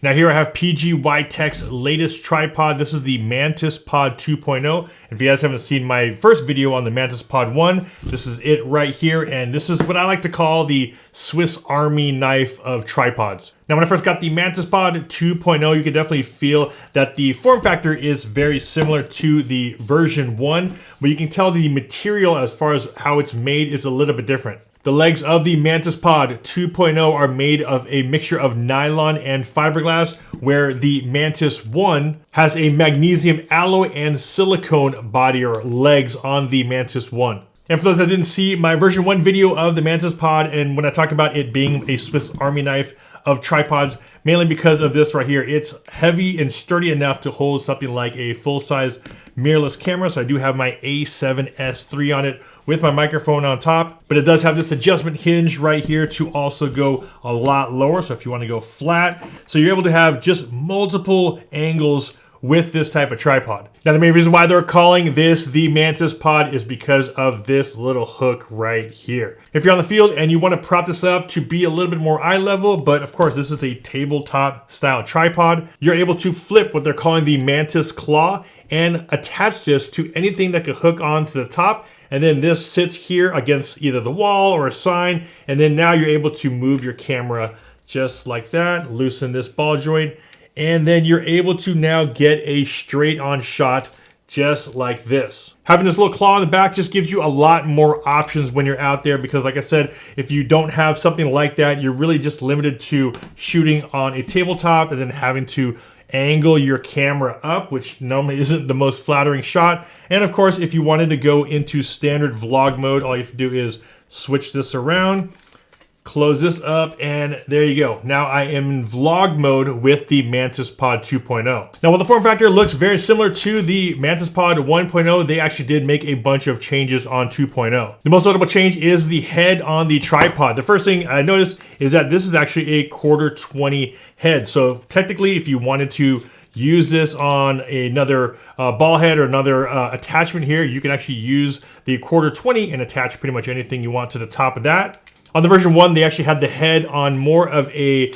Now here I have PGYTECH's latest tripod. This is the Mantispod 2.0. If you guys haven't seen my first video on the Mantispod 1, this is it right here. And this is what I like to call the Swiss Army knife of tripods. Now when I first got the Mantispod 2.0, you can definitely feel that the form factor is very similar to the version 1, but you can tell the material as far as how it's made is a little bit different. The legs of the Mantispod 2.0 are made of a mixture of nylon and fiberglass, where the Mantis 1 has a magnesium alloy and silicone body or legs on the Mantis 1. And for those that didn't see my version 1 video of the Mantispod, and when I talk about it being a Swiss Army knife of tripods, mainly because of this right here. It's heavy and sturdy enough to hold something like a full-size mirrorless camera. So I do have my A7S III on it with my microphone on top, but it does have this adjustment hinge right here to also go a lot lower. So if you want to go flat, so you're able to have just multiple angles with this type of tripod. Now the main reason why they're calling this the Mantispod is because of this little hook right here. If you're on the field and you want to prop this up to be a little bit more eye level, but of course this is a tabletop style tripod, you're able to flip what they're calling the Mantis Claw and attach this to anything that could hook onto the top. And then this sits here against either the wall or a sign. And then now you're able to move your camera just like that, loosen this ball joint, and then you're able to now get a straight on shot just like this. Having this little claw in the back just gives you a lot more options when you're out there, because like I said, if you don't have something like that, you're really just limited to shooting on a tabletop and then having to angle your camera up, which normally isn't the most flattering shot. And of course, if you wanted to go into standard vlog mode, all you have to do is switch this around, close this up, and there you go. Now I am in vlog mode with the Mantispod 2.0. Now while the form factor looks very similar to the Mantispod 1.0, they actually did make a bunch of changes on 2.0. The most notable change is the head on the tripod. The first thing I noticed is that this is actually a 1/4-20 head. So technically, if you wanted to use this on another ball head or another attachment here, you can actually use the 1/4-20 and attach pretty much anything you want to the top of that. On the version 1, they actually had the head on more of a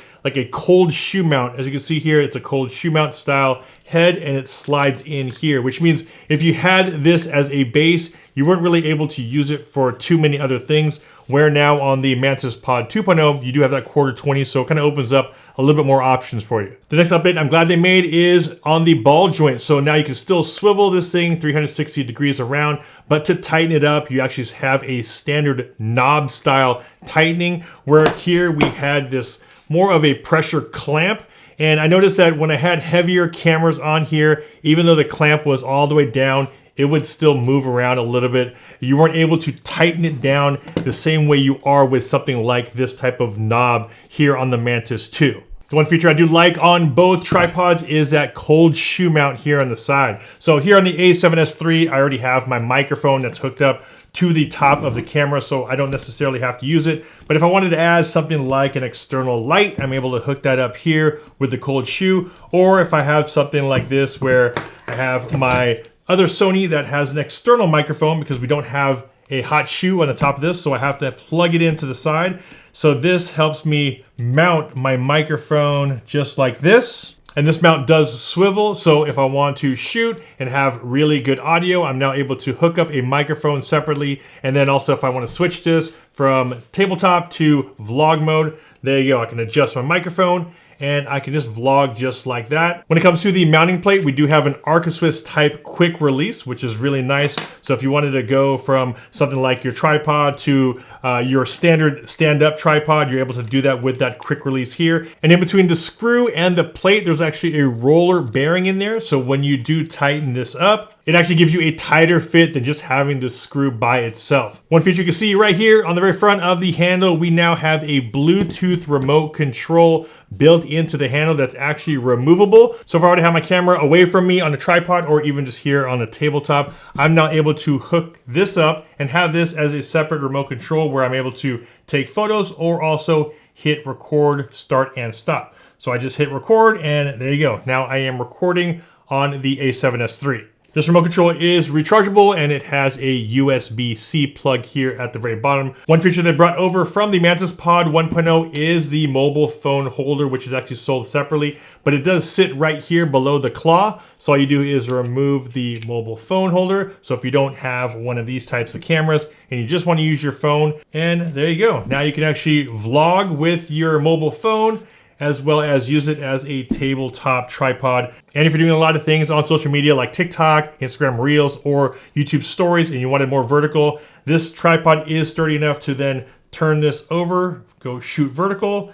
cold shoe mount. As you can see here, it's a cold shoe mount style head, and it slides in here, which means if you had this as a base, you weren't really able to use it for too many other things, where now on the Mantispod 2.0, you do have that 1/4-20, so it kind of opens up a little bit more options for you. The next update I'm glad they made is on the ball joint. So now you can still swivel this thing 360 degrees around, but to tighten it up, you actually have a standard knob style tightening, where here we had this more of a pressure clamp. And I noticed that when I had heavier cameras on here, even though the clamp was all the way down, it would still move around a little bit. You weren't able to tighten it down the same way you are with something like this type of knob here on the Mantis 2. The one feature I do like on both tripods is that cold shoe mount here on the side. So here on the A7S III, I already have my microphone that's hooked up to the top of the camera, so I don't necessarily have to use it. But if I wanted to add something like an external light, I'm able to hook that up here with the cold shoe. Or if I have something like this where I have my other Sony that has an external microphone, because we don't have a hot shoe on the top of this, so I have to plug it into the side. So this helps me mount my microphone just like this. And this mount does swivel, so if I want to shoot and have really good audio, I'm now able to hook up a microphone separately. And then also if I want to switch this from tabletop to vlog mode, there you go. I can adjust my microphone and I can just vlog just like that. When it comes to the mounting plate, we do have an Arca-Swiss type quick release, which is really nice. So if you wanted to go from something like your tripod to your standard stand-up tripod, you're able to do that with that quick release here. And in between the screw and the plate, there's actually a roller bearing in there. So when you do tighten this up, it actually gives you a tighter fit than just having the screw by itself. One feature you can see right here on the very front of the handle, we now have a Bluetooth remote control built into the handle that's actually removable. So if I already have my camera away from me on a tripod or even just here on a tabletop, I'm now able to hook this up and have this as a separate remote control where I'm able to take photos or also hit record, start, and stop. So I just hit record and there you go. Now I am recording on the A7S III. This remote control is rechargeable and it has a USB-C plug here at the very bottom. One feature they brought over from the Mantispod 1.0 is the mobile phone holder, which is actually sold separately, but it does sit right here below the claw. So all you do is remove the mobile phone holder. So if you don't have one of these types of cameras and you just want to use your phone, and there you go. Now you can actually vlog with your mobile phone, as well as use it as a tabletop tripod. And if you're doing a lot of things on social media like TikTok, Instagram Reels, or YouTube Stories, and you want it more vertical, this tripod is sturdy enough to then turn this over, go shoot vertical,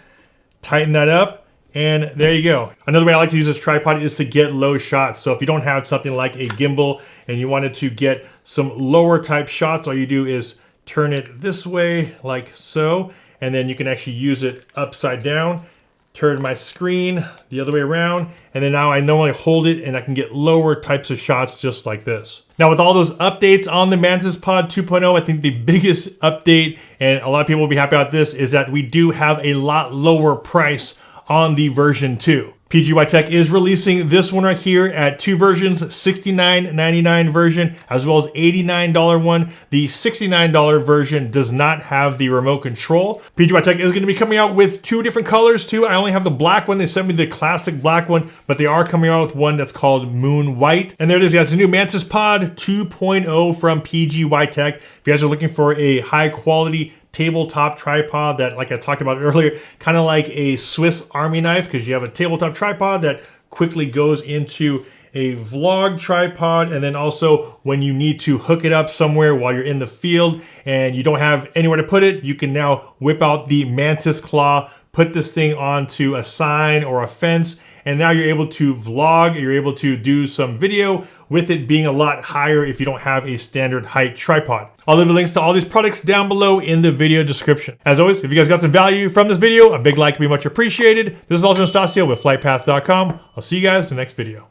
tighten that up, and there you go. Another way I like to use this tripod is to get low shots. So if you don't have something like a gimbal and you wanted to get some lower type shots, all you do is turn it this way like so, and then you can actually use it upside down. Turn my screen the other way around, and then now I normally hold it and I can get lower types of shots just like this. Now with all those updates on the Mantispod 2.0, I think the biggest update, and a lot of people will be happy about this, is that we do have a lot lower price on the version 2. PGYTECH is releasing this one right here at two versions, $69.99 version, as well as $89 one. The $69 version does not have the remote control. PGYTECH is going to be coming out with two different colors too. I only have the black one. They sent me the classic black one, but they are coming out with one that's called Moon White. And there it is, guys, the new Mantispod 2.0 from PGYTECH. If you guys are looking for a high quality tabletop tripod that, like I talked about earlier, kind of like a Swiss Army knife, because you have a tabletop tripod that quickly goes into a vlog tripod, and then also when you need to hook it up somewhere while you're in the field and you don't have anywhere to put it, you can now whip out the Mantis Claw, put this thing onto a sign or a fence, and now you're able to vlog, you're able to do some video with it being a lot higher if you don't have a standard height tripod. I'll leave the links to all these products down below in the video description. As always, if you guys got some value from this video, a big like would be much appreciated. This is also Anastasio with FlytPath.com. I'll see you guys in the next video.